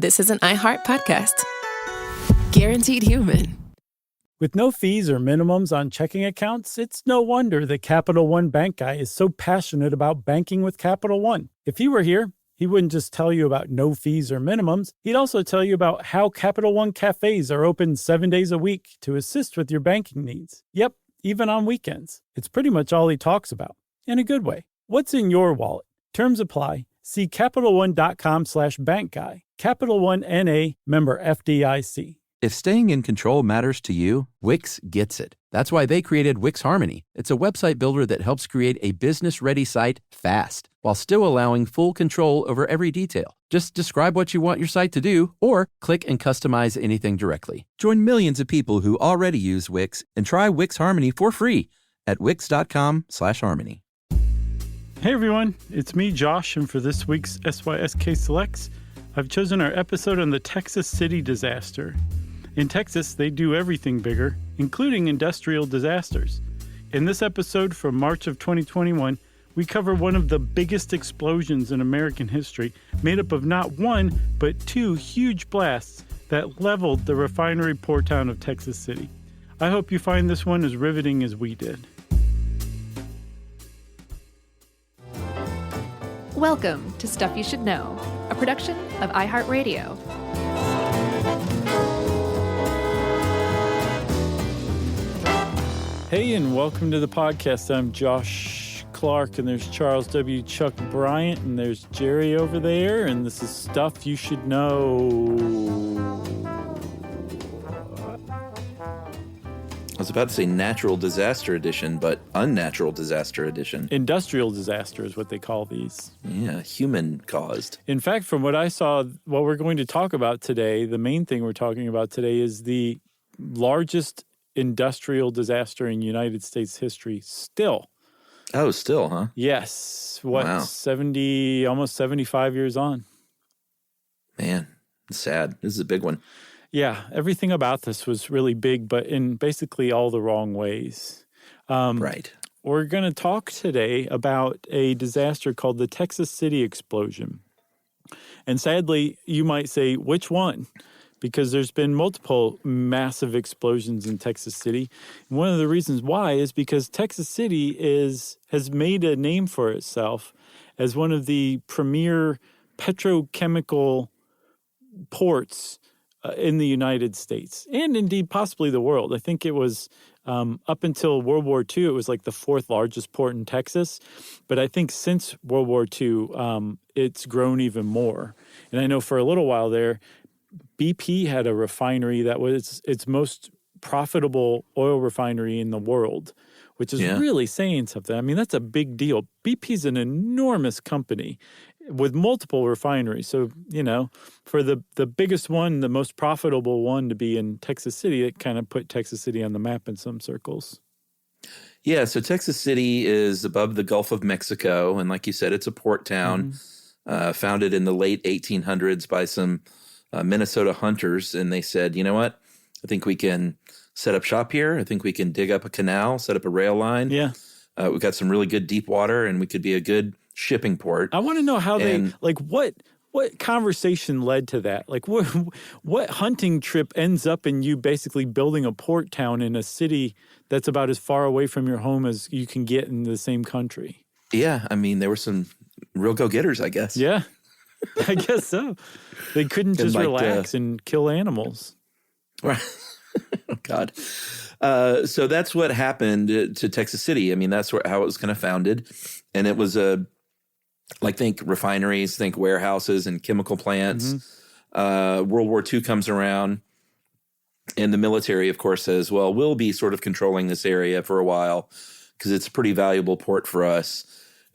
This is an iHeart podcast. Guaranteed human. With no fees or minimums on checking accounts, it's no wonder that Capital One Bank Guy is so passionate about banking with Capital One. If he were here, he wouldn't just tell you about no fees or minimums. He'd also tell you about how Capital One cafes are open 7 days a week to assist with your banking needs. Yep, even on weekends. It's pretty much all he talks about, in a good way. What's in your wallet? Terms apply. See CapitalOne.com/bankguy. Capital One N.A., member FDIC. If staying in control matters to you, Wix gets it. That's why they created Wix Harmony. It's a website builder that helps create a business-ready site fast, while still allowing full control over every detail. Just describe what you want your site to do, or click and customize anything directly. Join millions of people who already use Wix and try Wix Harmony for free at wix.com/harmony. Hey everyone, it's me, Josh, and for this week's SYSK Selects, I've chosen our episode on the Texas City disaster. In Texas, they do everything bigger, including industrial disasters. In this episode from March of 2021, we cover one of the biggest explosions in American history, made up of not one, but two huge blasts that leveled the refinery port town of Texas City. I hope you find this one as riveting as we did. Welcome to Stuff You Should Know, a production of iHeartRadio. Hey, and welcome to the podcast. I'm Josh Clark, and there's Charles W. Chuck Bryant, and there's Jerry over there, and this is Stuff You Should Know. I was about to say natural disaster edition, but unnatural disaster edition. Industrial disaster is what they call these. Yeah, human caused. In fact, from what I saw, what we're going to talk about today, the main thing we're talking about today is the largest industrial disaster in United States history still. Oh, still, huh? Yes. What, wow. 70, almost 75 years on. Man, it's sad. This is a big one. Yeah, everything about this was really big, but in basically all the wrong ways. Right. We're going to talk today about a disaster called the Texas City explosion. And sadly, you might say, which one? Because there's been multiple massive explosions in Texas City. And one of the reasons why is because Texas City has made a name for itself as one of the premier petrochemical ports in the United States, and indeed possibly the world. I think it was up until World War II, it was like the fourth largest port in Texas. But I think since World War II, it's grown even more. And I know for a little while there, BP had a refinery that was its most profitable oil refinery in the world, which is really saying something. I mean, that's a big deal. BP's an enormous company with multiple refineries. So, you know, for the biggest one, the most profitable one to be in Texas City, it kind of put Texas City on the map in some circles. Yeah, so Texas City is above the Gulf of Mexico. And like you said, it's a port town founded in the late 1800s by some Minnesota hunters. And they said, you know what? I think we can set up shop here. I think we can dig up a canal, set up a rail line. Yeah. We've got some really good deep water, and we could be a good shipping port. I want to know how what conversation led to that? Like what hunting trip ends up in you basically building a port town in a city that's about as far away from your home as you can get in the same country? Yeah, I mean, there were some real go-getters, I guess. Yeah, I guess so. They couldn't just relax and kill animals. Right. Oh, God. So that's what happened to Texas City. I mean, that's how it was kind of founded. And it was think refineries, think warehouses and chemical plants. World War II comes around, and the military, of course, says, well, we'll be sort of controlling this area for a while because it's a pretty valuable port for us,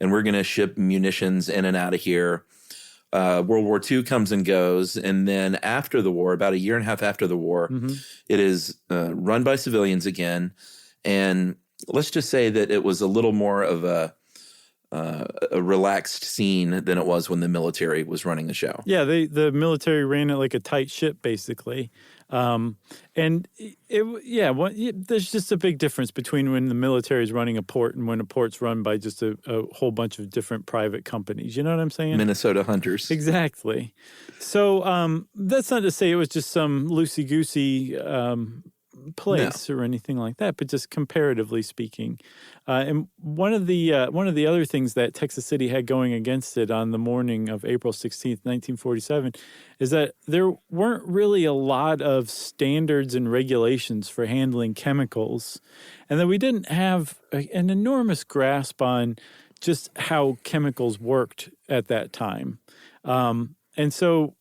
and we're going to ship munitions in and out of here. World War II comes and goes, and then after the war, about a year and a half after the war, it is run by civilians again. And let's just say that it was a little more of a relaxed scene than it was when the military was running the show. Yeah, the military ran it like a tight ship, basically. And there's just a big difference between when the military is running a port and when a port's run by just a whole bunch of different private companies. You know what I'm saying? Minnesota hunters. Exactly. So that's not to say it was just some loosey-goosey place or anything like that, but just comparatively speaking. And one of the other things that Texas City had going against it on the morning of April 16th, 1947, is that there weren't really a lot of standards and regulations for handling chemicals, and that we didn't have an enormous grasp on just how chemicals worked at that time. And so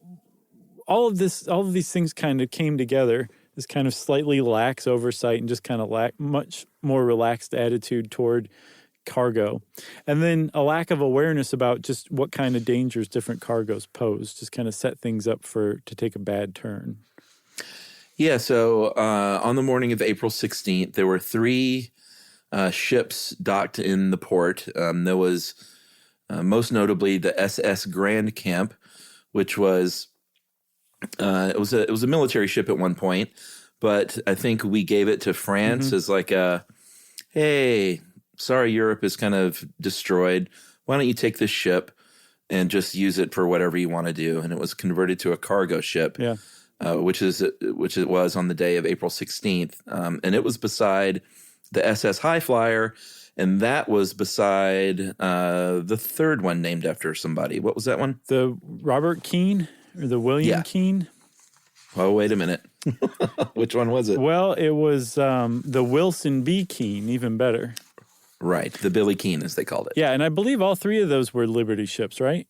all of these things kind of came together. This kind of slightly lax oversight and just kind of much more relaxed attitude toward cargo. And then a lack of awareness about just what kind of dangers different cargoes pose, just kind of set things up to take a bad turn. Yeah, so on the morning of April 16th, there were 3 ships docked in the port. There was most notably the SS Grand Camp, which was it was a military ship at one point, but I think we gave it to France as like hey, sorry, Europe is kind of destroyed. Why don't you take this ship and just use it for whatever you want to do? And it was converted to a cargo ship, which it was on the day of April 16th. And it was beside the SS High Flyer, and that was beside the third one named after somebody. What was that one? The Robert Keene. Or the William Keene? Oh, wait a minute. Which one was it? Well, it was the Wilson B. Keene, even better. Right, the Billy Keene, as they called it. Yeah, and I believe all 3 of those were Liberty ships, right?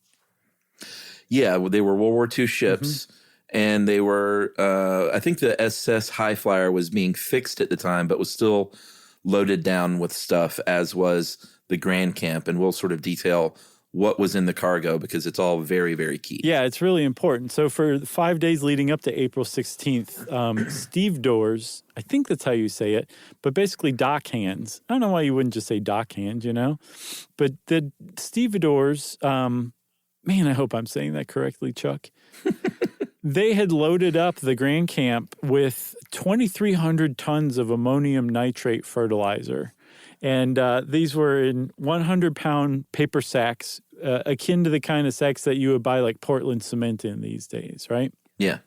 Yeah, they were World War II ships, and they were, I think the SS High Flyer was being fixed at the time, but was still loaded down with stuff, as was the Grand Camp, and we'll sort of detail what was in the cargo because it's all very, very key. Yeah, it's really important. So for 5 days leading up to April 16th, stevedores, I think that's how you say it, but basically dock hands. I don't know why you wouldn't just say dock hand, But the stevedores, man, I hope I'm saying that correctly, Chuck. They had loaded up the Grand Camp with 2,300 tons of ammonium nitrate fertilizer. And these were in 100-pound paper sacks, akin to the kind of sacks that you would buy like Portland cement in these days, right? Yeah.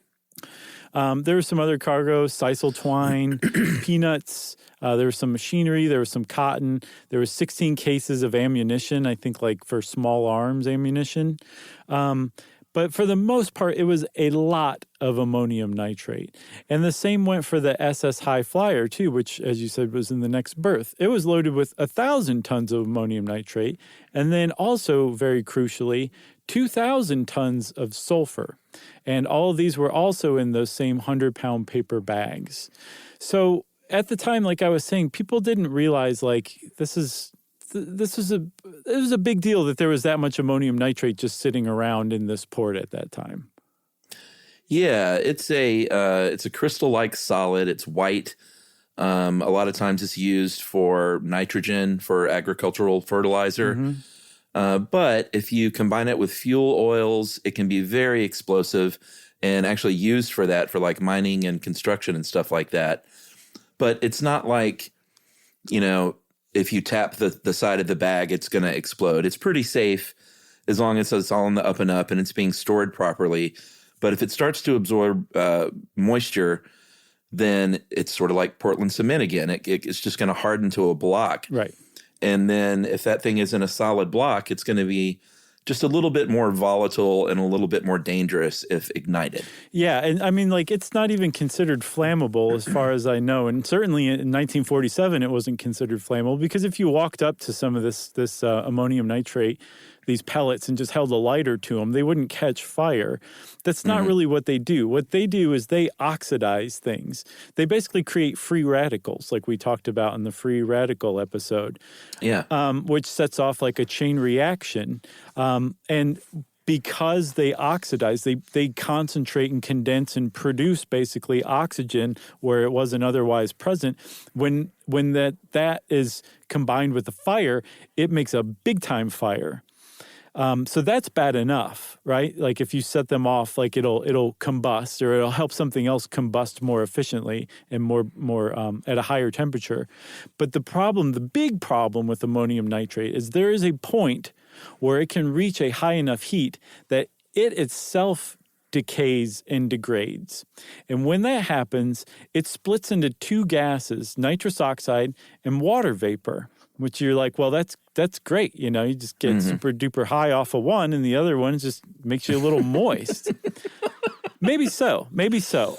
There was some other cargo, sisal twine, peanuts. There was some machinery. There was some cotton. There was 16 cases of ammunition, I think like for small arms ammunition. But for the most part, it was a lot of ammonium nitrate. And the same went for the SS High Flyer, too, which, as you said, was in the next berth. It was loaded with 1,000 tons of ammonium nitrate. And then also, very crucially, 2,000 tons of sulfur. And all of these were also in those same 100-pound paper bags. So at the time, like I was saying, people didn't realize, like, it was a big deal that there was that much ammonium nitrate just sitting around in this port at that time. Yeah, it's a crystal-like solid. It's white. A lot of times it's used for nitrogen, for agricultural fertilizer. But if you combine it with fuel oils, it can be very explosive and actually used for that, for like mining and construction and stuff like that. But it's not like, if you tap the side of the bag, it's going to explode. It's pretty safe as long as it's all on the up and up and it's being stored properly. But if it starts to absorb moisture, then it's sort of like Portland cement again. It's just going to harden to a block. Right. And then if that thing isn't a solid block, it's going to be just a little bit more volatile and a little bit more dangerous if ignited. Yeah, and I mean, like, it's not even considered flammable as far as I know. And certainly in 1947, it wasn't considered flammable because if you walked up to some of this ammonium nitrate, these pellets, and just held a lighter to them, they wouldn't catch fire. That's not really what they do. What they do is they oxidize things. They basically create free radicals, like we talked about in the free radical episode. Yeah. Which sets off like a chain reaction. And because they oxidize, they concentrate and condense and produce basically oxygen where it wasn't otherwise present. When that is combined with the fire, it makes a big time fire. So that's bad enough, right? Like if you set them off, like it'll combust, or it'll help something else combust more efficiently and more at a higher temperature. But the big problem with ammonium nitrate is there is a point where it can reach a high enough heat that it itself decays and degrades. And when that happens, it splits into two gases, nitrous oxide and water vapor, which you're like, well, that's great. You know, you just get super duper high off of one, and the other one just makes you a little moist. Maybe so,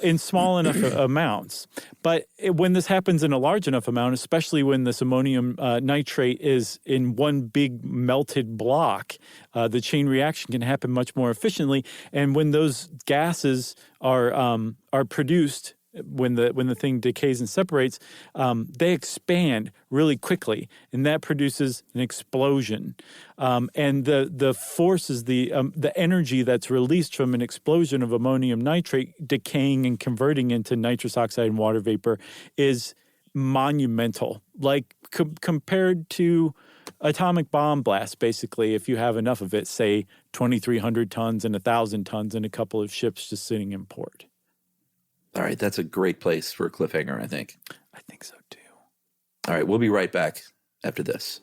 in small enough amounts. But when this happens in a large enough amount, especially when this ammonium nitrate is in one big melted block, the chain reaction can happen much more efficiently. And when those gases are produced, when the thing decays and separates, they expand really quickly, and that produces an explosion. And the forces, the energy that's released from an explosion of ammonium nitrate decaying and converting into nitrous oxide and water vapor is monumental. Like compared to atomic bomb blast, basically, if you have enough of it, say 2,300 tons and 1,000 tons in a couple of ships just sitting in port. All right, that's a great place for a cliffhanger, I think. I think so, too. All right, we'll be right back after this.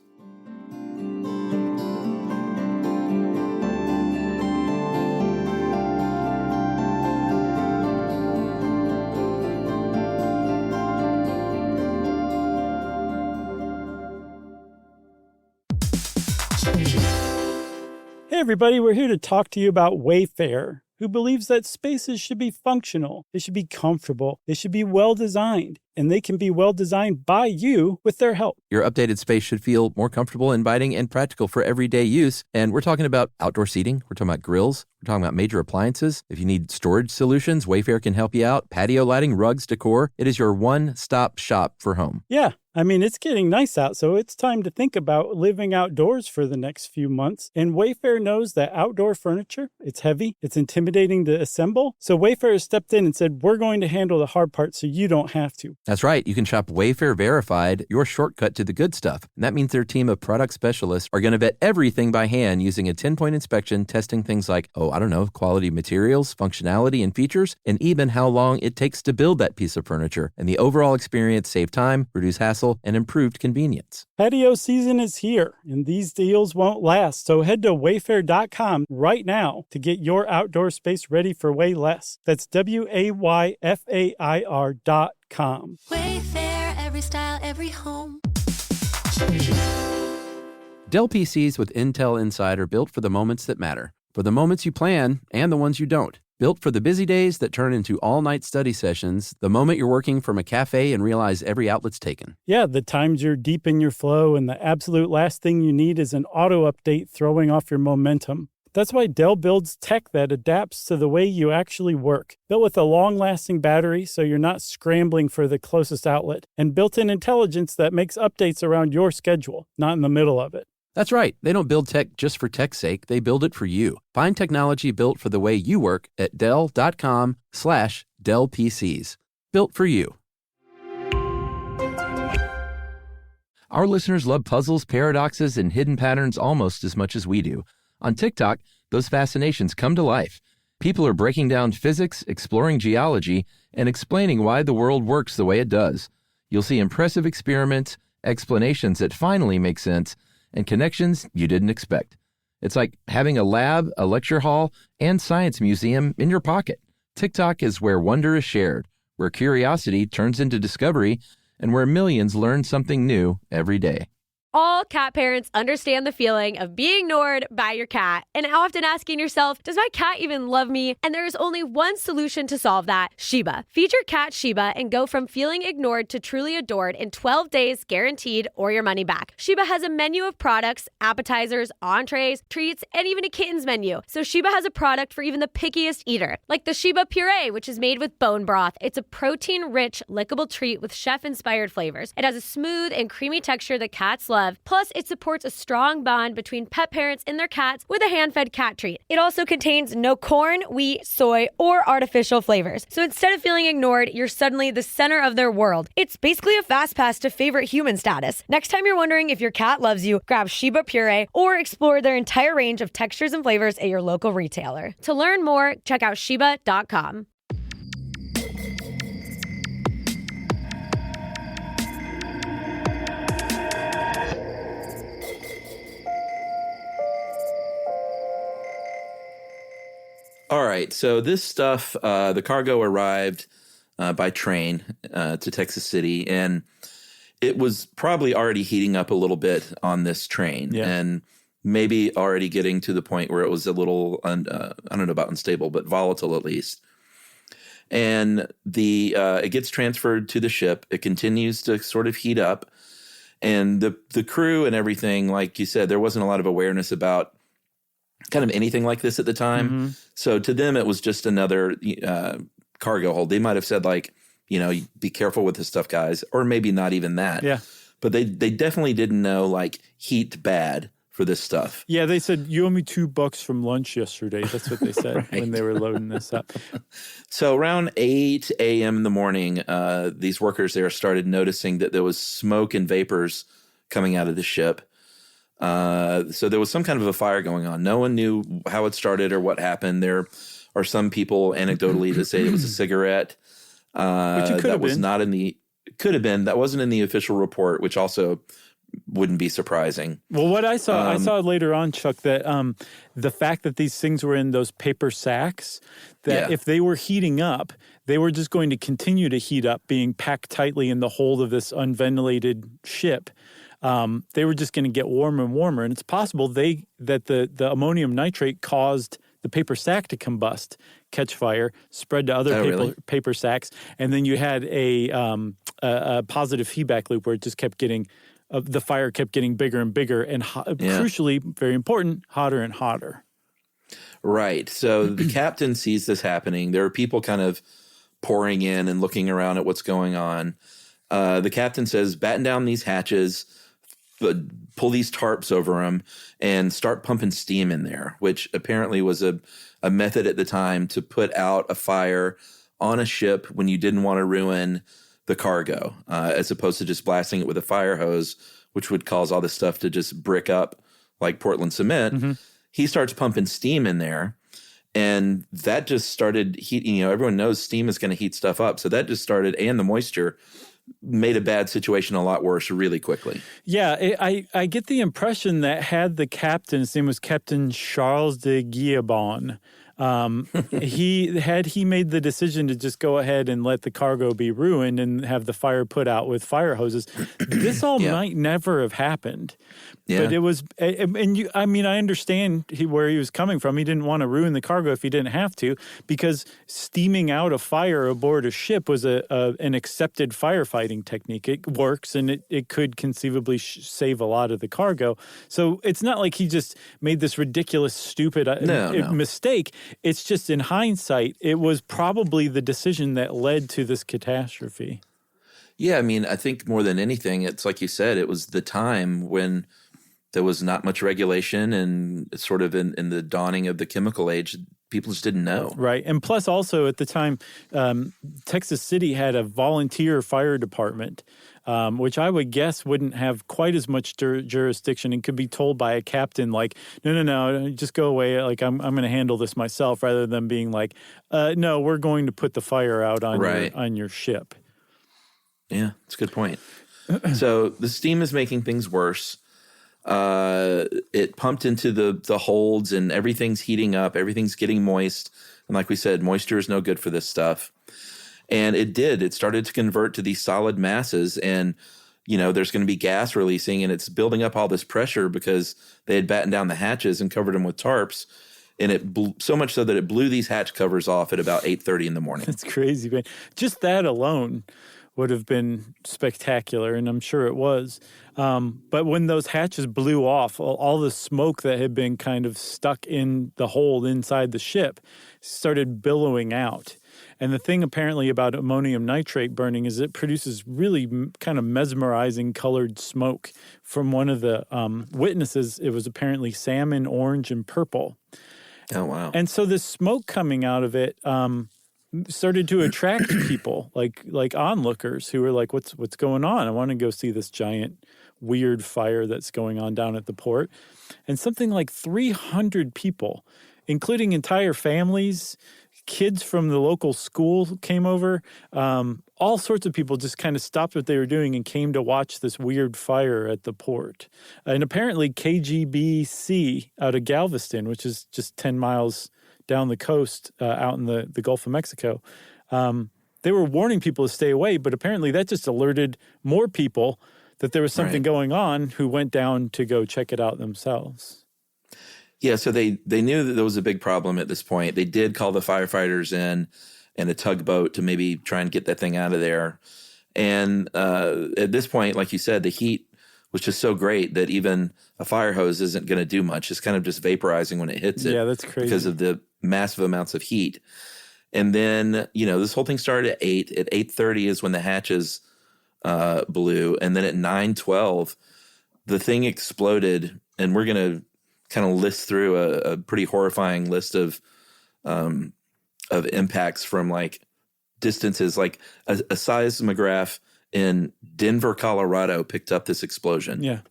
Hey everybody, we're here to talk to you about Wayfair, who believes that spaces should be functional, they should be comfortable, they should be well designed, and they can be well designed by you with their help. Your updated space should feel more comfortable, inviting, and practical for everyday use. And we're talking about outdoor seating. We're talking about grills. We're talking about major appliances. If you need storage solutions, Wayfair can help you out. Patio lighting, rugs, decor. It is your one-stop shop for home. Yeah, I mean, it's getting nice out, so it's time to think about living outdoors for the next few months. And Wayfair knows that outdoor furniture, it's heavy, it's intimidating to assemble. So Wayfair has stepped in and said, we're going to handle the hard part so you don't have to. That's right. You can shop Wayfair Verified, your shortcut to the good stuff. And that means their team of product specialists are going to vet everything by hand using a 10-point inspection, testing things like, quality materials, functionality, and features, and even how long it takes to build that piece of furniture. And the overall experience save time, reduce hassle, and improved convenience. Patio season is here, and these deals won't last. So head to wayfair.com right now to get your outdoor space ready for way less. That's WAYFAIR.com. Wayfair, every style, every home. Dell PCs with Intel Inside are built for the moments that matter, for the moments you plan and the ones you don't. Built for the busy days that turn into all-night study sessions, the moment you're working from a cafe and realize every outlet's taken. Yeah, the times you're deep in your flow and the absolute last thing you need is an auto update throwing off your momentum. That's why Dell builds tech that adapts to the way you actually work. Built with a long-lasting battery so you're not scrambling for the closest outlet, and built-in intelligence that makes updates around your schedule, not in the middle of it. That's right. They don't build tech just for tech's sake. They build it for you. Find technology built for the way you work at Dell.com/Dell PCs. Built for you. Our listeners love puzzles, paradoxes, and hidden patterns almost as much as we do. On TikTok, those fascinations come to life. People are breaking down physics, exploring geology, and explaining why the world works the way it does. You'll see impressive experiments, explanations that finally make sense, and connections you didn't expect. It's like having a lab, a lecture hall, and science museum in your pocket. TikTok is where wonder is shared, where curiosity turns into discovery, and where millions learn something new every day. All cat parents understand the feeling of being ignored by your cat and often asking yourself, does my cat even love me? And there is only one solution to solve that, Sheba. Feed your cat Sheba and go from feeling ignored to truly adored in 12 days guaranteed or your money back. Sheba has a menu of products, appetizers, entrees, treats, and even a kitten's menu. So Sheba has a product for even the pickiest eater, like the Sheba Puree, which is made with bone broth. It's a protein-rich, lickable treat with chef-inspired flavors. It has a smooth and creamy texture that cats love, love. Plus, it supports a strong bond between pet parents and their cats with a hand-fed cat treat. It also contains no corn, wheat, soy, or artificial flavors. So instead of feeling ignored, you're suddenly the center of their world. It's basically a fast pass to favorite human status. Next time you're wondering if your cat loves you, grab Shiba Puree or explore their entire range of textures and flavors at your local retailer. To learn more, check out Shiba.com. All right, so this stuff, the cargo arrived by train to Texas City, and it was probably already heating up a little bit on this train, and maybe already getting to the point where it was a little, I don't know about unstable, but volatile at least. And it gets transferred to the ship. It continues to sort of heat up, and the crew and everything, like you said, there wasn't a lot of awareness about kind of anything like this at the time. Mm-hmm. So to them, it was just another cargo hold. They might have said like, be careful with this stuff, guys, or maybe not even that. Yeah. But they definitely didn't know like heat bad for this stuff. Yeah, they said, you owe me $2 from lunch yesterday. That's what they said Right. when they were loading this up. So around 8 a.m. in the morning, these workers there started noticing that there was smoke and vapors coming out of the ship. So there was some kind of a fire going on. No one knew how it started or what happened. There are some people anecdotally that say it was a cigarette. Which it could that have was been. not in the could have been. That wasn't in the official report, which also wouldn't be surprising. Well, what I saw later on, Chuck, that the fact that these things were in those paper sacks, that if they were heating up, they were just going to continue to heat up, being packed tightly in the hold of this unventilated ship. They were just going to get warmer and warmer, and it's possible that the ammonium nitrate caused the paper sack to combust, catch fire, spread to other paper sacks, and then you had a positive feedback loop where it just kept getting the fire kept getting bigger and bigger, and crucially, very important, hotter and hotter. Right. So the captain sees this happening. There are people kind of pouring in and looking around at what's going on. The captain says, "Batten down these hatches." Pull these tarps over them and start pumping steam in there, which apparently was a method at the time to put out a fire on a ship when you didn't want to ruin the cargo, as opposed to just blasting it with a fire hose, which would cause all this stuff to just brick up like Portland cement. Mm-hmm. He starts pumping steam in there, and that just started heating. Everyone knows steam is going to heat stuff up. So that just started, and the moisture made a bad situation a lot worse really quickly. Yeah, I get the impression that had the captain, his name was Captain Charles de Guillabon, he made the decision to just go ahead and let the cargo be ruined and have the fire put out with fire hoses, this all might never have happened. Yeah. But it was, and I understand where he was coming from. He didn't want to ruin the cargo if he didn't have to, because steaming out a fire aboard a ship was an accepted firefighting technique. It works, and it could conceivably save a lot of the cargo. So it's not like he just made this ridiculous, stupid mistake. It's just, in hindsight, it was probably the decision that led to this catastrophe. Yeah, I think more than anything, it's like you said, it was the time when there was not much regulation, and sort of in the dawning of the chemical age, people just didn't know. Right. And plus also at the time, Texas City had a volunteer fire department, which I would guess wouldn't have quite as much jurisdiction and could be told by a captain like, no, just go away. Like, I'm going to handle this myself, rather than being like, no, we're going to put the fire out on your ship. Yeah, that's a good point. So the steam is making things worse. It pumped into the holds, and everything's heating up. Everything's getting moist. And like we said, moisture is no good for this stuff. And it started to convert to these solid masses, and there's going to be gas releasing, and it's building up all this pressure because they had battened down the hatches and covered them with tarps. And it blew, so much so that it blew these hatch covers off at about 8:30 in the morning. That's crazy, man. Just that alone would have been spectacular, and I'm sure it was. But when those hatches blew off, all the smoke that had been kind of stuck in the hold inside the ship started billowing out. And the thing apparently about ammonium nitrate burning is it produces really kind of mesmerizing colored smoke. From one of the witnesses, it was apparently salmon, orange, and purple. Oh, wow. And so this smoke coming out of it started to attract people, like onlookers who were like, what's going on? I want to go see this giant weird fire that's going on down at the port. And something like 300 people, including entire families, kids from the local school came over. All sorts of people just kind of stopped what they were doing and came to watch this weird fire at the port. And apparently KGBC out of Galveston, which is just 10 miles down the coast out in the Gulf of Mexico, they were warning people to stay away, but apparently that just alerted more people that there was something going on who went down to go check it out themselves. Yeah, so they knew that there was a big problem at this point. They did call the firefighters in and a tugboat to maybe try and get that thing out of there. And at this point, like you said, the heat was just so great that even a fire hose isn't going to do much. It's kind of just vaporizing when it hits it. Yeah, that's crazy. Because of the massive amounts of heat. And then, this whole thing started at 8. At 8:30 is when the hatches blew. And then at 9:12, the thing exploded. And we're going to kind of list through a pretty horrifying list of impacts from like distances. Like a seismograph in Denver, Colorado picked up this explosion. Yeah.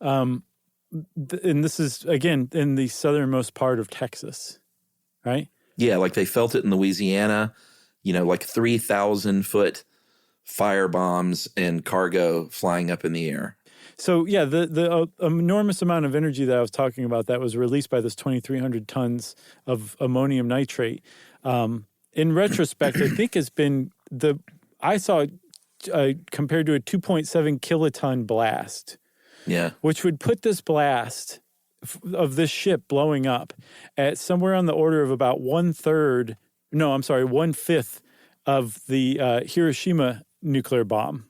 And this is, again, in the southernmost part of Texas, right? Yeah, like they felt it in Louisiana, like 3,000-foot fire bombs and cargo flying up in the air. So, yeah, the enormous amount of energy that I was talking about that was released by this 2,300 tons of ammonium nitrate, in retrospect, I think has been I saw it compared to a 2.7 kiloton blast. Yeah. Which would put this blast of this ship blowing up at somewhere on the order of about 1/5 of the Hiroshima nuclear bomb,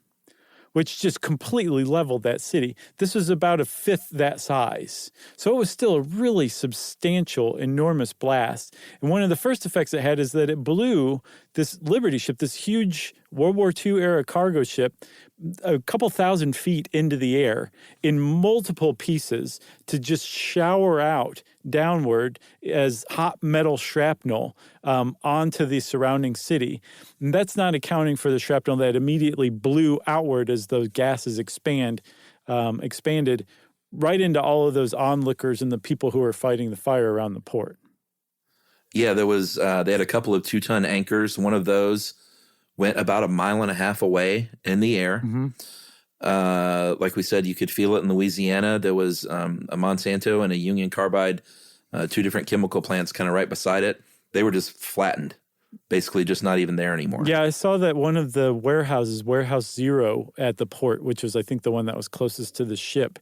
which just completely leveled that city. This was about 1/5 that size. So it was still a really substantial, enormous blast. And one of the first effects it had is that it blew this Liberty ship, this huge World War II era cargo ship, a couple thousand feet into the air in multiple pieces to just shower out downward as hot metal shrapnel onto the surrounding city. And that's not accounting for the shrapnel that immediately blew outward as those gases expanded right into all of those onlookers and the people who were fighting the fire around the port. Yeah, there was they had a couple of 2-ton anchors. One of those went about 1.5 miles away in the air. Mm-hmm. Like we said, you could feel it in Louisiana. There was a Monsanto and a Union Carbide, 2 different chemical plants kind of right beside it. They were just flattened, basically just not even there anymore. Yeah, I saw that one of the warehouses, Warehouse Zero at the port, which was, I think, the one that was closest to the ship.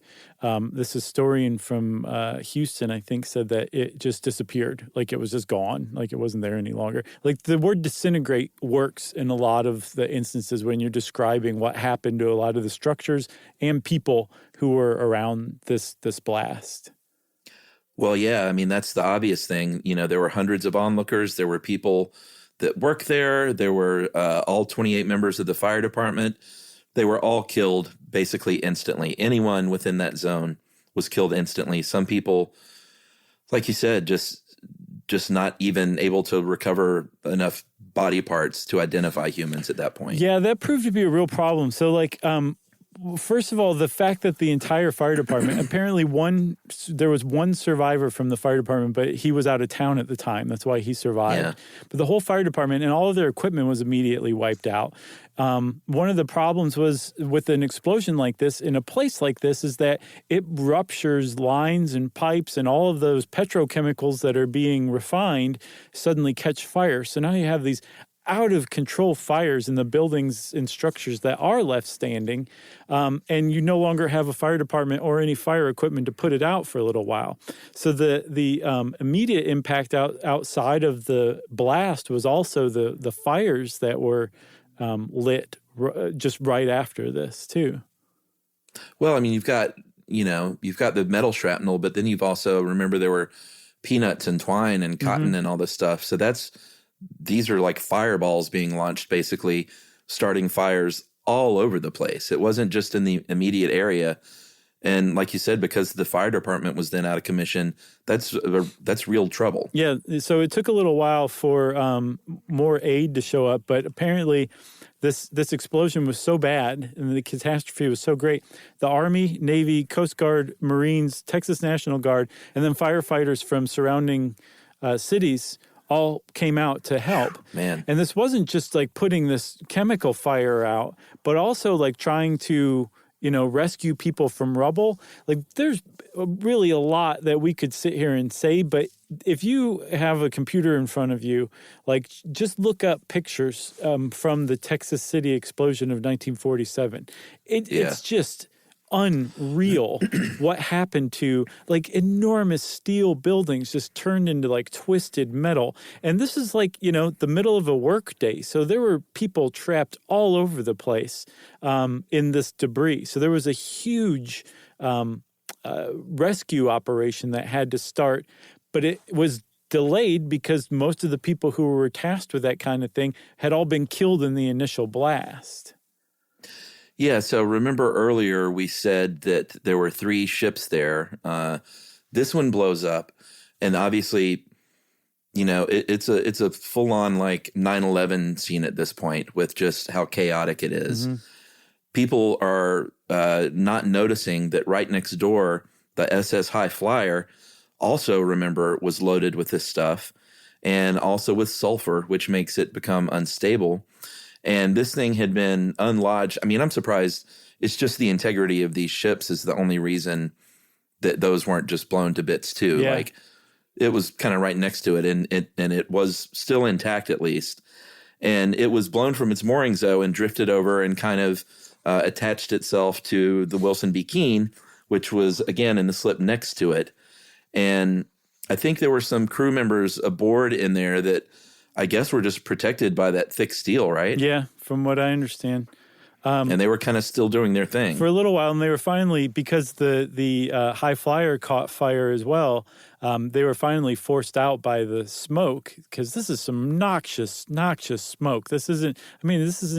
This historian from Houston, I think, said that it just disappeared. Like it was just gone. Like it wasn't there any longer. Like the word disintegrate works in a lot of the instances when you're describing what happened to a lot of the structures and people who were around this blast. Well, yeah, I mean, that's the obvious thing. There were hundreds of onlookers. There were people that worked there. There were all 28 members of the fire department. They were all killed basically instantly. Anyone within that zone was killed instantly. Some people, like you said, just not even able to recover enough body parts to identify humans at that point. Yeah, that proved to be a real problem. So, first of all, the fact that the entire fire department, apparently there was one survivor from the fire department, but he was out of town at the time. That's why he survived. Yeah. But the whole fire department and all of their equipment was immediately wiped out. One of the problems was with an explosion like this in a place like this is that it ruptures lines and pipes, and all of those petrochemicals that are being refined suddenly catch fire. So now you have these out of control fires in the buildings and structures that are left standing, and you no longer have a fire department or any fire equipment to put it out for a little while. So the immediate impact outside of the blast was also the fires that were lit just right after this too. Well, I mean, you've got the metal shrapnel, but then you've also, remember, there were peanuts and twine and cotton and all this stuff. So these are like fireballs being launched, basically starting fires all over the place. It wasn't just in the immediate area. And like you said, because the fire department was then out of commission, that's real trouble. Yeah, so it took a little while for more aid to show up, but apparently this explosion was so bad and the catastrophe was so great. The Army, Navy, Coast Guard, Marines, Texas National Guard, and then firefighters from surrounding cities all came out to help. Man. And this wasn't just like putting this chemical fire out, but also like trying to rescue people from rubble. Like there's really a lot that we could sit here and say, but if you have a computer in front of you, like just look up pictures from the Texas City explosion of 1947. It's just unreal what happened to like enormous steel buildings just turned into like twisted metal. And this is like, the middle of a work day. So there were people trapped all over the place in this debris. So there was a huge rescue operation that had to start, but it was delayed because most of the people who were tasked with that kind of thing had all been killed in the initial blast. Yeah, so remember earlier we said that there were 3 ships there. This one blows up, and obviously, it's a full-on like 9/11 scene at this point with just how chaotic it is. Mm-hmm. People are not noticing that right next door, the SS High Flyer also, remember, was loaded with this stuff, and also with sulfur, which makes it become unstable. And this thing had been unlodged. I mean, I'm surprised. It's just the integrity of these ships is the only reason that those weren't just blown to bits too. Yeah. Like it was kind of right next to it, and it was still intact at least. And it was blown from its moorings though, and drifted over and kind of attached itself to the Wilson B. Keene, which was again in the slip next to it. And I think there were some crew members aboard in there that I guess were just protected by that thick steel, right? Yeah, from what I understand. And they were kind of still doing their thing. For a little while, and they were finally, because the High Flyer caught fire as well, they were finally forced out by the smoke, because this is some noxious smoke. This isn't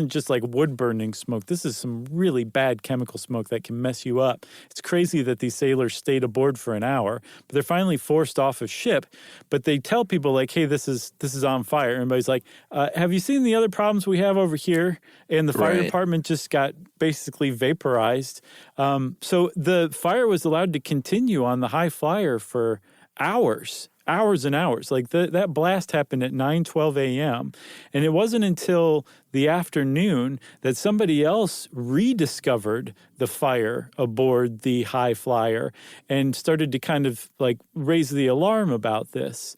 just like wood burning smoke. This is some really bad chemical smoke that can mess you up. It's crazy that these sailors stayed aboard for an hour, but they're finally forced off a ship. But they tell people like, hey, this is on fire. Everybody's like, have you seen the other problems we have over here? And the fire department just got basically vaporized. So the fire was allowed to continue on the High Flyer for hours and hours. Like that blast happened at 9:12 a.m. And it wasn't until the afternoon that somebody else rediscovered the fire aboard the High Flyer and started to kind of like raise the alarm about this.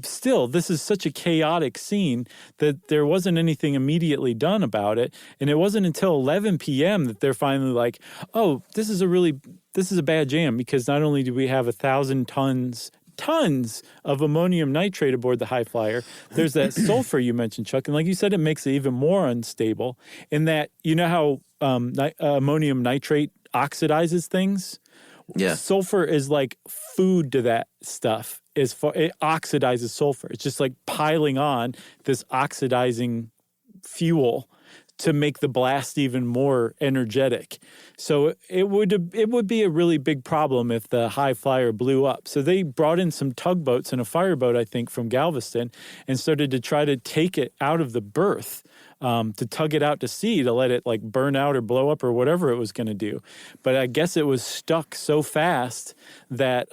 Still, this is such a chaotic scene that there wasn't anything immediately done about it. And it wasn't until 11 p.m. that they're finally like, oh, this is a bad jam, because not only do we have 1,000 tons of ammonium nitrate aboard the High Flyer, there's that sulfur you mentioned, Chuck. And like you said, it makes it even more unstable in that, you know how ammonium nitrate oxidizes things? Yeah. Sulfur is like food to that stuff. It oxidizes sulfur. It's just like piling on this oxidizing fuel to make the blast even more energetic. So it would be a really big problem if the High Flyer blew up. So they brought in some tugboats and a fireboat, I think, from Galveston, and started to try to take it out of the berth, to tug it out to sea, to let it like burn out or blow up or whatever it was going to do. But I guess it was stuck so fast that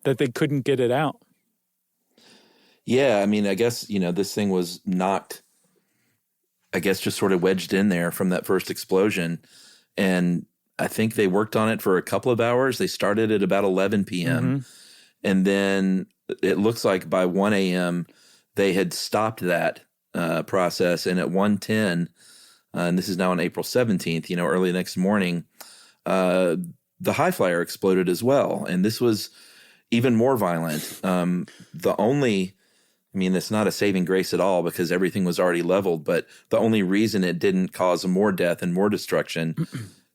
that they couldn't get it out. Yeah, I mean, I guess, this thing was knocked, I guess, just sort of wedged in there from that first explosion. And I think they worked on it for a couple of hours. They started at about 11 p.m. Mm-hmm. And then it looks like by 1 a.m. they had stopped that process. And at 1:10, and this is now on April 17th, early next morning, the High Flyer exploded as well. And this was even more violent. It's not a saving grace at all because everything was already leveled, but the only reason it didn't cause more death and more destruction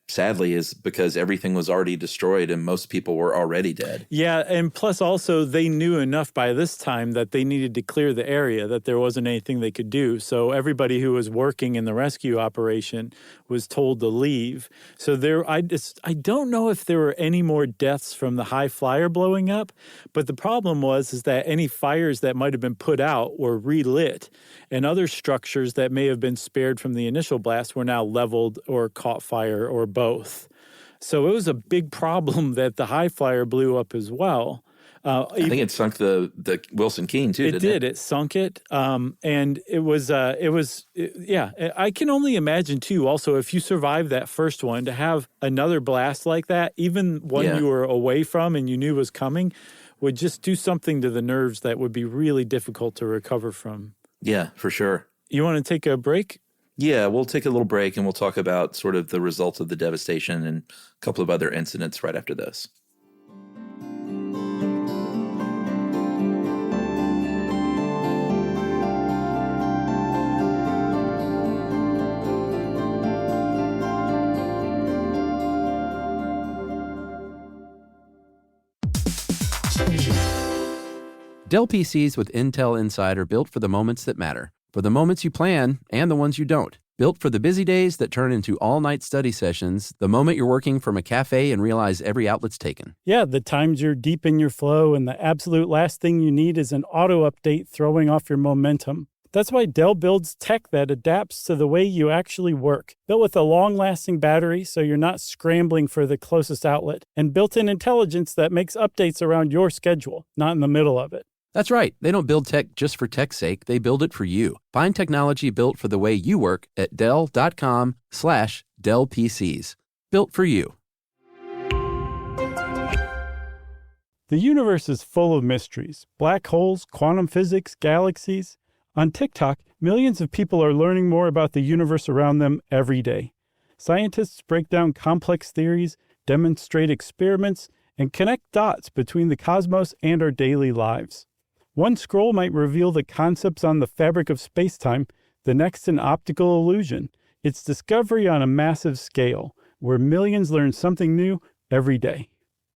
sadly, is because everything was already destroyed and most people were already dead. Yeah, and plus also they knew enough by this time that they needed to clear the area, that there wasn't anything they could do. So everybody who was working in the rescue operation was told to leave. So I don't know if there were any more deaths from the high flyer blowing up, but the problem is that any fires that might have been put out were relit, and other structures that may have been spared from the initial blast were now leveled or caught fire or both. So it was a big problem that the high flyer blew up as well. I think it sunk the Wilson Keene too. It did. It sunk it, and it was. Yeah. I can only imagine too. Also, if you survived that first one, to have another blast like that, even one you were away from and you knew was coming, would just do something to the nerves that would be really difficult to recover from. Yeah, for sure. You want to take a break? Yeah, we'll take a little break and we'll talk about sort of the results of the devastation and a couple of other incidents right after this. Dell PCs with Intel Inside are built for the moments that matter, for the moments you plan and the ones you don't. Built for the busy days that turn into all-night study sessions, the moment you're working from a cafe and realize every outlet's taken. Yeah, the times you're deep in your flow and the absolute last thing you need is an auto update throwing off your momentum. That's why Dell builds tech that adapts to the way you actually work. Built with a long-lasting battery so you're not scrambling for the closest outlet, and built-in intelligence that makes updates around your schedule, not in the middle of it. That's right. They don't build tech just for tech's sake. They build it for you. Find technology built for the way you work at Dell.com/Dell PCs. Built for you. The universe is full of mysteries. Black holes, quantum physics, galaxies. On TikTok, millions of people are learning more about the universe around them every day. Scientists break down complex theories, demonstrate experiments, and connect dots between the cosmos and our daily lives. One scroll might reveal the concepts on the fabric of space-time, the next an optical illusion. It's discovery on a massive scale, where millions learn something new every day.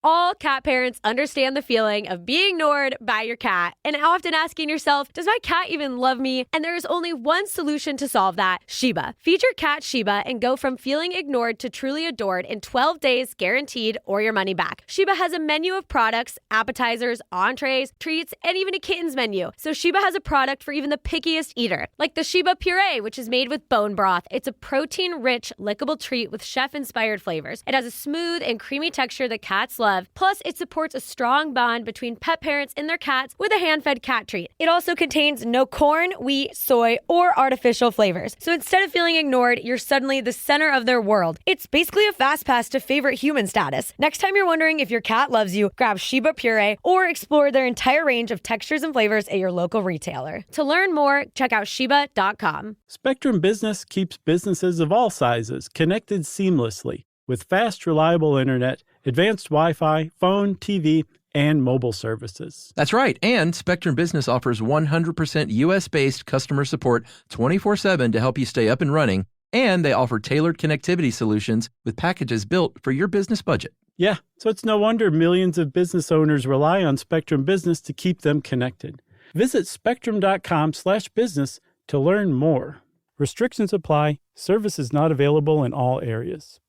All cat parents understand the feeling of being ignored by your cat and often asking yourself, does my cat even love me? And there is only one solution to solve that, Sheba. Feed your cat Sheba and go from feeling ignored to truly adored in 12 days guaranteed or your money back. Sheba has a menu of products, appetizers, entrees, treats, and even a kitten's menu. So Sheba has a product for even the pickiest eater, like the Sheba Puree, which is made with bone broth. It's a protein-rich, lickable treat with chef-inspired flavors. It has a smooth and creamy texture that cats love. Plus, it supports a strong bond between pet parents and their cats with a hand-fed cat treat. It also contains no corn, wheat, soy, or artificial flavors. So instead of feeling ignored, you're suddenly the center of their world. It's basically a fast pass to favorite human status. Next time you're wondering if your cat loves you, grab Sheba Puree or explore their entire range of textures and flavors at your local retailer. To learn more, check out Sheba.com. Spectrum Business keeps businesses of all sizes connected seamlessly with fast, reliable internet, advanced Wi-Fi, phone, TV, and mobile services. That's right. And Spectrum Business offers 100% U.S.-based customer support 24/7 to help you stay up and running. And they offer tailored connectivity solutions with packages built for your business budget. Yeah, so it's no wonder millions of business owners rely on Spectrum Business to keep them connected. Visit spectrum.com/business to learn more. Restrictions apply. Services not available in all areas.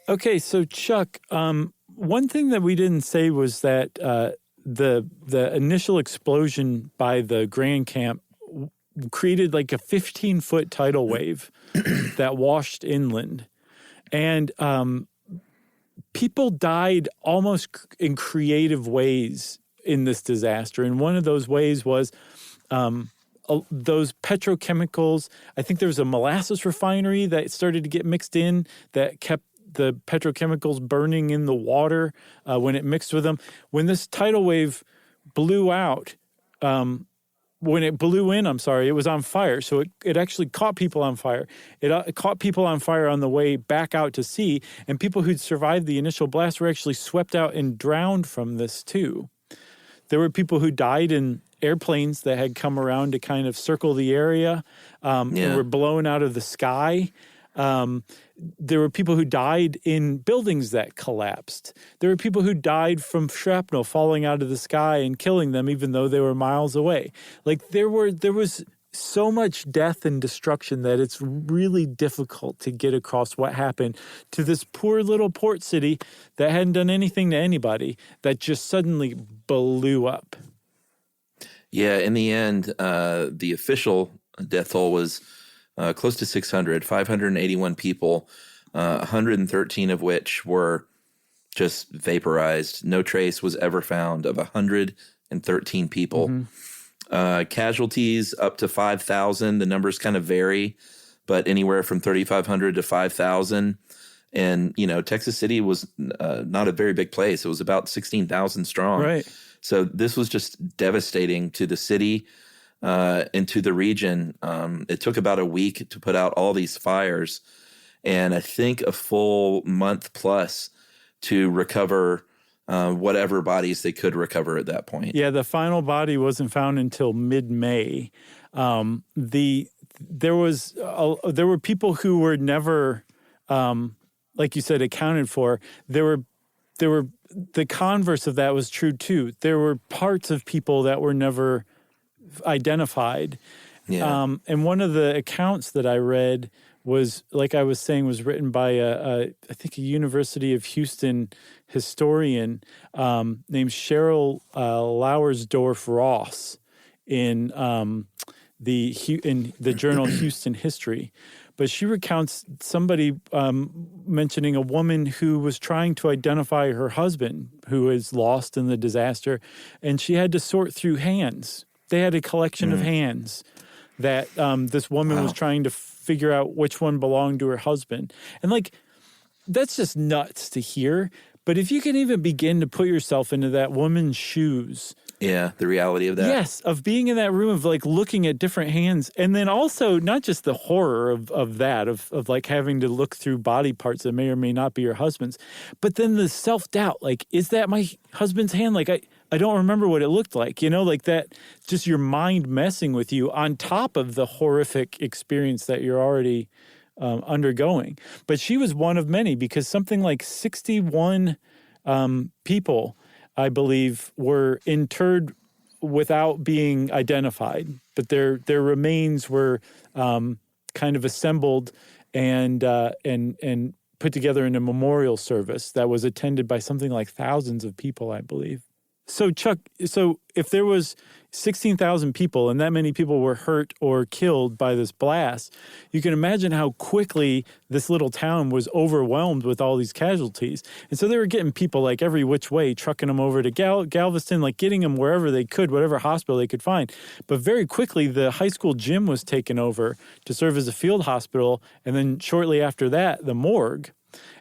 Okay, so Chuck, one thing that we didn't say was that the initial explosion by the Grand Camp created like a 15-foot tidal wave that washed inland. And people died almost in creative ways in this disaster. And one of those ways was those petrochemicals. I think there was a molasses refinery that started to get mixed in that kept the petrochemicals burning in the water when it mixed with them. When this tidal wave blew out, when it blew in, it was on fire. So it actually caught people on fire. It caught people on fire on the way back out to sea. And people who'd survived the initial blast were actually swept out and drowned from this too. There were people who died in airplanes that had come around to kind of circle the area, who were blown out of the sky. There were people who died in buildings that collapsed. There were people who died from shrapnel falling out of the sky and killing them, even though they were miles away. Like there was so much death and destruction that it's really difficult to get across what happened to this poor little port city that hadn't done anything to anybody that just suddenly blew up. Yeah, in the end, the official death toll was close to 600, 581 people, 113 of which were just vaporized. No trace was ever found of 113 people. Mm-hmm. Casualties up to 5,000. The numbers kind of vary, but anywhere from 3,500 to 5,000. And, Texas City was not a very big place. It was about 16,000 strong. Right. So this was just devastating to the city and to the region. It took about a week to put out all these fires, and I think a full month plus to recover whatever bodies they could recover at that point. Yeah, the final body wasn't found until mid-May. There were people who were never, like you said, accounted for. There were the converse of that was true too. There were parts of people that were never identified. Yeah. And one of the accounts that I read was, like I was saying, was written by I think a University of Houston historian named Cheryl Lauersdorf Ross in the journal Houston History. But she recounts somebody mentioning a woman who was trying to identify her husband who is lost in the disaster, and she had to sort through hands. They had a collection of hands that this woman was trying to figure out which one belonged to her husband. And that's just nuts to hear. But if you can even begin to put yourself into that woman's shoes. Yeah, the reality of that. Yes, of being in that room, of looking at different hands. And then also not just the horror of that, of having to look through body parts that may or may not be your husband's. But then the self-doubt, is that my husband's hand? I don't remember what it looked like, that just your mind messing with you on top of the horrific experience that you're already undergoing. But she was one of many, because something like 61 people, I believe, were interred without being identified, but their remains were kind of assembled and put together in a memorial service that was attended by something like thousands of people, I believe. So, Chuck, if there was 16,000 people and that many people were hurt or killed by this blast, you can imagine how quickly this little town was overwhelmed with all these casualties. And so they were getting people every which way, trucking them over to Galveston, getting them wherever they could, whatever hospital they could find. But very quickly, the high school gym was taken over to serve as a field hospital. And then shortly after that, the morgue.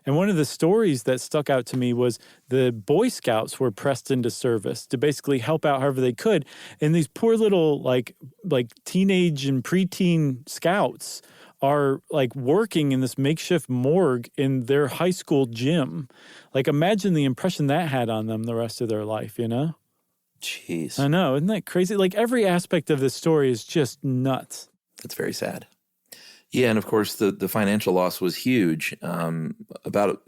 And one of the stories that stuck out to me was the Boy Scouts were pressed into service to basically help out however they could. And these poor little like teenage and preteen scouts are working in this makeshift morgue in their high school gym. Imagine the impression that had on them the rest of their life, Jeez. I know. Isn't that crazy? Every aspect of this story is just nuts. That's very sad. Yeah, and of course the financial loss was huge. About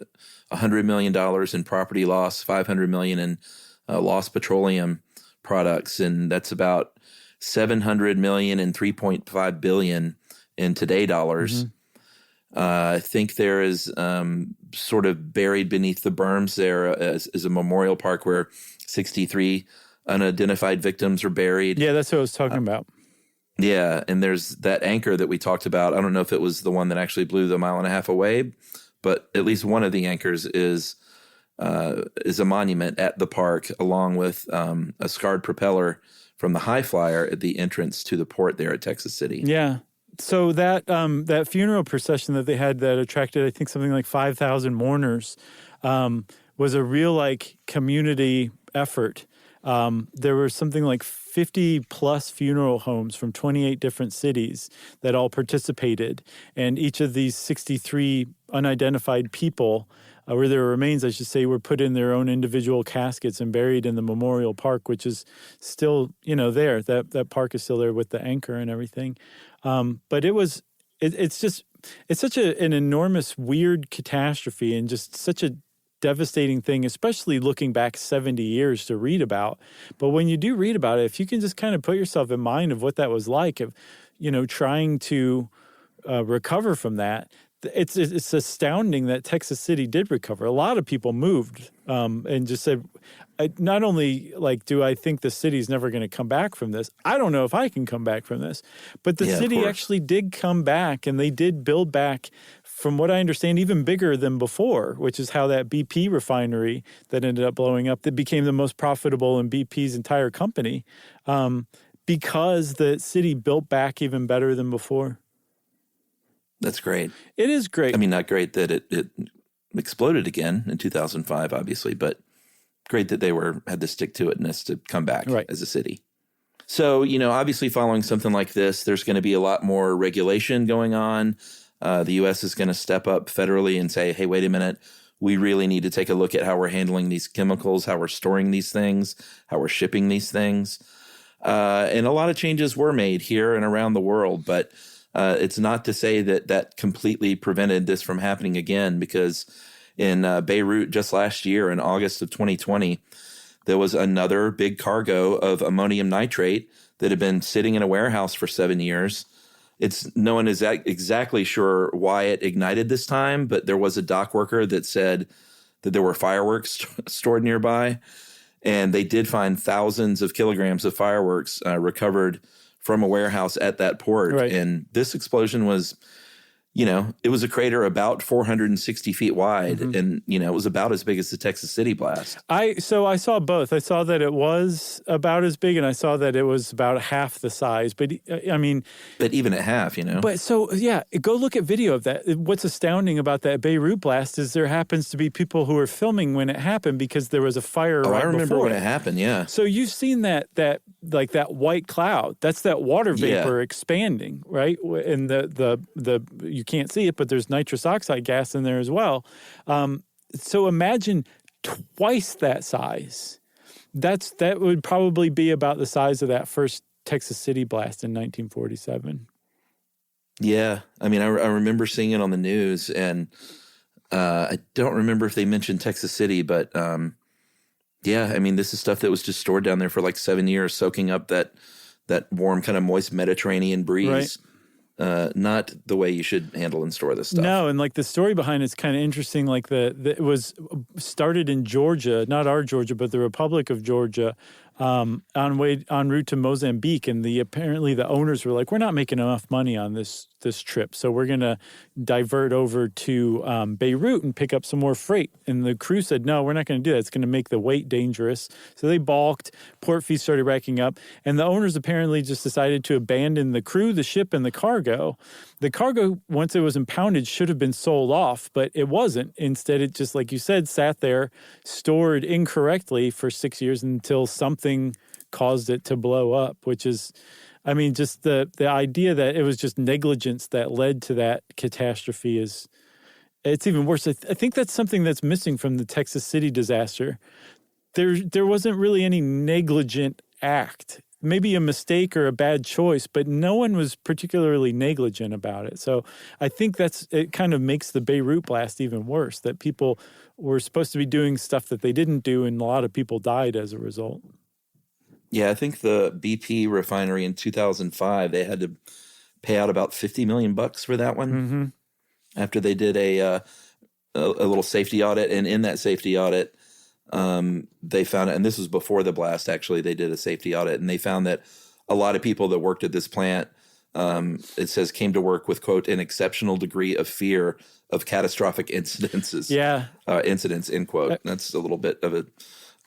$100 million in property loss, $500 million in lost petroleum products, and that's about $700 million and $3.5 billion in today dollars. Mm-hmm. I think there is sort of buried beneath the berms there is a memorial park where 63 unidentified victims are buried. Yeah, that's what I was talking about. Yeah, and there's that anchor that we talked about. I don't know if it was the one that actually blew the 1.5 miles away, but at least one of the anchors is a monument at the park, along with a scarred propeller from the High Flyer at the entrance to the port there at Texas City. Yeah. So that funeral procession that they had that attracted, I think, something like 5,000 mourners was a real community effort. There were something like 50 plus funeral homes from 28 different cities that all participated. And each of these 63 unidentified people, or their remains, I should say, were put in their own individual caskets and buried in the memorial park, which is still, there. That park is still there with the anchor and everything. But it's such an enormous, weird catastrophe and just such a devastating thing, especially looking back 70 years to read about. But when you do read about it, if you can just kind of put yourself in mind of what that was like, of, trying to recover from that, it's astounding that Texas City did recover. A lot of people moved and just said, not only do I think the city's never going to come back from this, I don't know if I can come back from this, but the city actually did come back, and they did build back, from what I understand, even bigger than before, which is how that BP refinery that ended up blowing up, that became the most profitable in BP's entire company, because the city built back even better than before. That's great. It is great. I mean, not great that it exploded again in 2005, obviously, but great that they had the stick-to-itness to come back as a city. So, obviously following something like this, there's going to be a lot more regulation going on. The U.S. is going to step up federally and say, hey, wait a minute, we really need to take a look at how we're handling these chemicals, how we're storing these things, how we're shipping these things. And a lot of changes were made here and around the world, but it's not to say that completely prevented this from happening again, because in Beirut just last year, in August of 2020, there was another big cargo of ammonium nitrate that had been sitting in a warehouse for 7 years. No one is exactly sure why it ignited this time, but there was a dock worker that said that there were fireworks stored nearby, and they did find thousands of kilograms of fireworks recovered from a warehouse at that port. Right. And this explosion was, it was a crater about 460 feet wide, and, it was about as big as the Texas City blast. So I saw both. I saw that it was about as big, and I saw that it was about half the size. But, But even at half, But so, go look at video of that. What's astounding about that Beirut blast is there happens to be people who were filming when it happened, because there was a fire right before. I remember when it happened, yeah. So you've seen that white cloud. That's that water vapor expanding, right? And you can't see it, but there's nitrous oxide gas in there as well. So imagine twice that size. That would probably be about the size of that first Texas City blast in 1947. Yeah. I mean, I remember seeing it on the news, and I don't remember if they mentioned Texas City, but this is stuff that was just stored down there for like 7 years, soaking up that warm, kind of moist Mediterranean breeze. Right. Not the way you should handle and store this stuff. No, and the story behind it's kind of interesting. It was started in Georgia, not our Georgia, but the Republic of Georgia, en route to Mozambique, and apparently the owners were like, we're not making enough money on this trip, so we're going to divert over to Beirut and pick up some more freight. And the crew said, no, we're not going to do that. It's going to make the weight dangerous. So they balked. Port fees started racking up, and the owners apparently just decided to abandon the crew, the ship, and the cargo. The cargo, once it was impounded, should have been sold off, but it wasn't. Instead, it just, like you said, sat there, stored incorrectly for 6 years until something caused it to blow up, which is, just the idea that it was just negligence that led to that catastrophe it's even worse. I think that's something that's missing from the Texas City disaster. There wasn't really any negligent act. Maybe a mistake or a bad choice, but no one was particularly negligent about it. So I think it kind of makes the Beirut blast even worse, that people were supposed to be doing stuff that they didn't do, and a lot of people died as a result. Yeah, I think the BP refinery in 2005, they had to pay out about $50 million for that one after they did a little safety audit. And in that safety audit, they found, and this was before the blast, actually, they did a safety audit, and they found that a lot of people that worked at this plant, it says, came to work with, quote, an exceptional degree of fear of catastrophic incidents, end quote. That's a little bit of a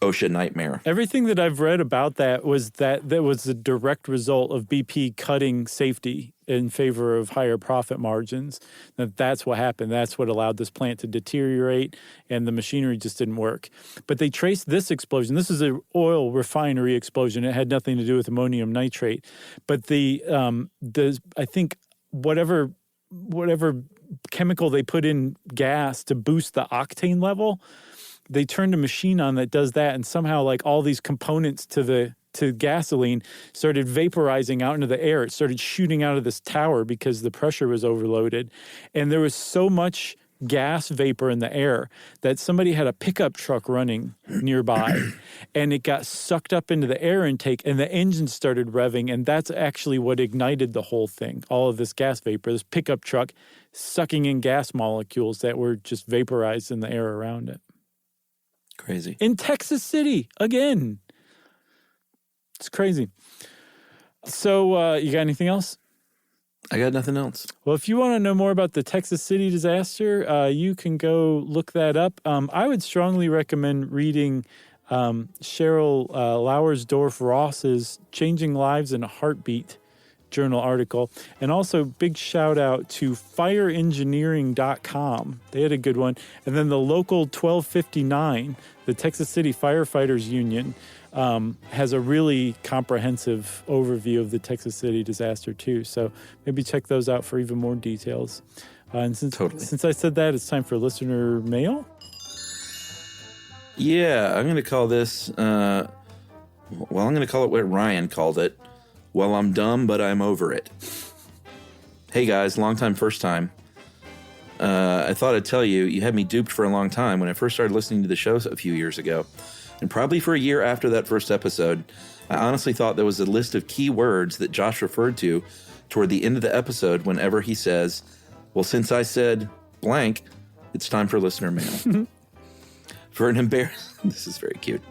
OSHA nightmare. Everything that I've read about that was a direct result of BP cutting safety in favor of higher profit margins. That's what happened. That's what allowed this plant to deteriorate, and the machinery just didn't work. But they traced this explosion. This is an oil refinery explosion. It had nothing to do with ammonium nitrate. But I think whatever chemical they put in gas to boost the octane level, they turned a machine on that does that, and somehow like all these components to gasoline started vaporizing out into the air. It started shooting out of this tower because the pressure was overloaded. And there was so much gas vapor in the air that somebody had a pickup truck running nearby and it got sucked up into the air intake and the engine started revving. And that's actually what ignited the whole thing. All of this gas vapor, this pickup truck sucking in gas molecules that were just vaporized in the air around it. Crazy. In Texas City, again. It's crazy. So you got anything else? I got nothing else. Well, if you want to know more about the Texas City disaster, you can go look that up. I would strongly recommend reading Cheryl Lauersdorf-Ross's Changing Lives in a Heartbeat journal article. And also big shout out to fireengineering.com. They had a good one. And then the local 1259, the Texas City Firefighters Union, has a really comprehensive overview of the Texas City disaster too. So maybe check those out for even more details. And since I said that, it's time for listener mail. Yeah, I'm going to call this, I'm going to call it what Ryan called it. Well, I'm dumb, but I'm over it. Hey guys, long time, first time. I thought I'd tell you, you had me duped for a long time when I first started listening to the show a few years ago. And probably for a year after that first episode, I honestly thought there was a list of key words that Josh referred to toward the end of the episode whenever he says, well, since I said blank, it's time for listener mail. This is very cute.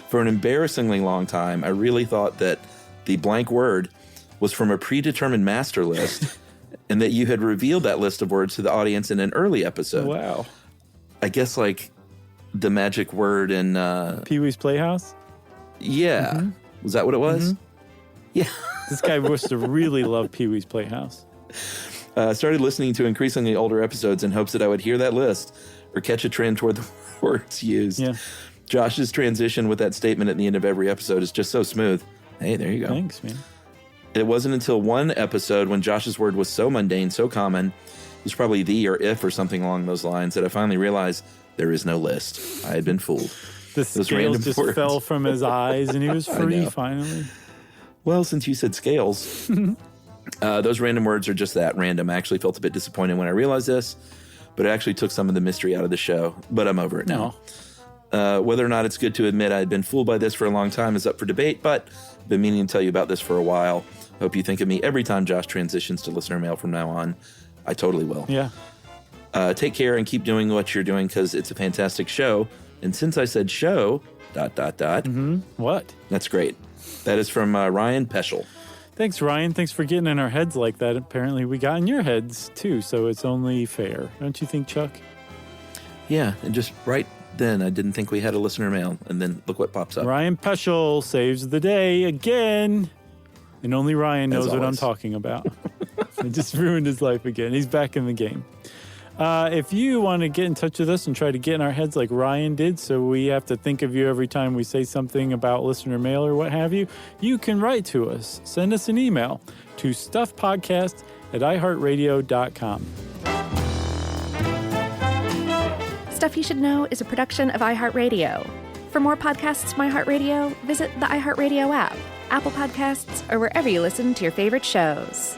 For an embarrassingly long time, I really thought that the blank word was from a predetermined master list and that you had revealed that list of words to the audience in an early episode. Wow. I guess like the magic word in Pee-wee's Playhouse? Yeah. Mm-hmm. Was that what it was? Mm-hmm. Yeah. This guy must have really loved Pee-wee's Playhouse. Started listening to increasingly older episodes in hopes that I would hear that list or catch a trend toward the words used. Yeah. Josh's transition with that statement at the end of every episode is just so smooth. Hey, there you go. Thanks, man. It wasn't until one episode when Josh's word was so mundane, so common, it was probably the or if or something along those lines, that I finally realized there is no list. I had been fooled. The scales just fell from his eyes and he was free finally. Well, since you said scales, those random words are just that, random. I actually felt a bit disappointed when I realized this, but it actually took some of the mystery out of the show. But I'm over it now. Whether or not it's good to admit I had been fooled by this for a long time is up for debate, but I've been meaning to tell you about this for a while. Hope you think of me every time Josh transitions to listener mail from now on. I totally will. Yeah. Take care and keep doing what you're doing because it's a fantastic show. And since I said show, ... What? That's great. That is from Ryan Peschel. Thanks, Ryan. Thanks for getting in our heads like that. Apparently we got in your heads too, so it's only fair. Don't you think, Chuck? Yeah, and just right then I didn't think we had a listener mail, and then look what pops up. Ryan Peschel saves the day again. And only Ryan knows what I'm talking about. It just ruined his life again. He's back in the game. If you want to get in touch with us and try to get in our heads like Ryan did, so we have to think of you every time we say something about listener mail or what have you, you can write to us. Send us an email to stuffpodcast@iheartradio.com. Stuff You Should Know is a production of iHeartRadio. For more podcasts from iHeartRadio, visit the iHeartRadio app, Apple Podcasts, or wherever you listen to your favorite shows.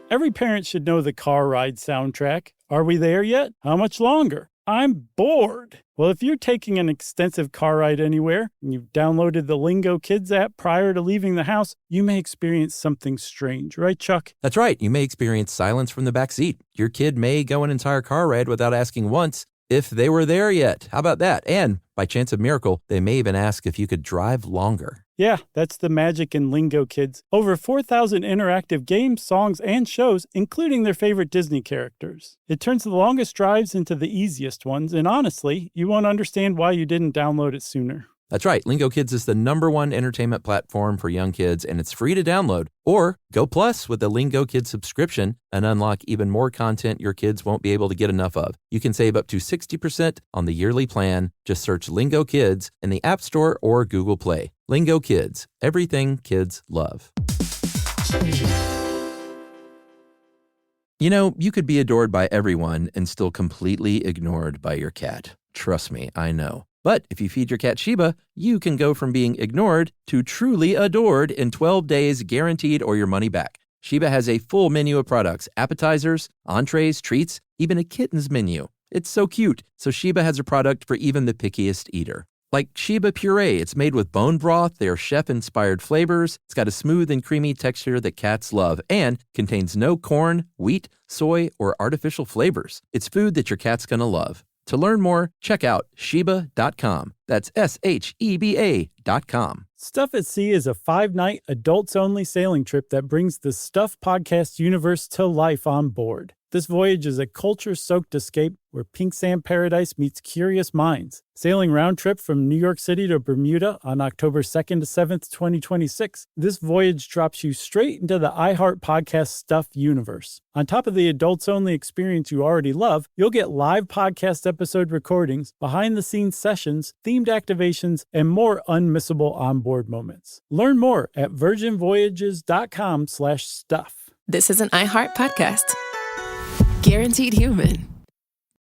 Every parent should know the car ride soundtrack. Are we there yet? How much longer? I'm bored. Well, if you're taking an extensive car ride anywhere and you've downloaded the Lingo Kids app prior to leaving the house, you may experience something strange, right, Chuck? That's right. You may experience silence from the back seat. Your kid may go an entire car ride without asking once if they were there yet. How about that? And by chance of miracle, they may even ask if you could drive longer. Yeah, that's the magic in Lingo Kids. Over 4,000 interactive games, songs, and shows, including their favorite Disney characters. It turns the longest drives into the easiest ones, and honestly, you won't understand why you didn't download it sooner. That's right. Lingo Kids is the #1 entertainment platform for young kids, and it's free to download. Or go plus with the Lingo Kids subscription and unlock even more content your kids won't be able to get enough of. You can save up to 60% on the yearly plan. Just search Lingo Kids in the App Store or Google Play. Lingo Kids, everything kids love. You know, you could be adored by everyone and still completely ignored by your cat. Trust me, I know. But if you feed your cat Sheba, you can go from being ignored to truly adored in 12 days guaranteed or your money back. Sheba has a full menu of products, appetizers, entrees, treats, even a kitten's menu. It's so cute. So Sheba has a product for even the pickiest eater. Like Sheba Puree, it's made with bone broth, their chef-inspired flavors. It's got a smooth and creamy texture that cats love and contains no corn, wheat, soy, or artificial flavors. It's food that your cat's gonna love. To learn more, check out Sheba.com. That's SHEBA.com. Stuff at Sea is a 5-night, adults-only sailing trip that brings the Stuff podcast universe to life on board. This voyage is a culture-soaked escape where pink sand paradise meets curious minds. Sailing round trip from New York City to Bermuda on October 2nd to 7th, 2026, this voyage drops you straight into the iHeart Podcast Stuff universe. On top of the adults-only experience you already love, you'll get live podcast episode recordings, behind-the-scenes sessions, themed activations, and more unmissable onboard moments. Learn more at virginvoyages.com/stuff. This is an iHeart podcast. Guaranteed human.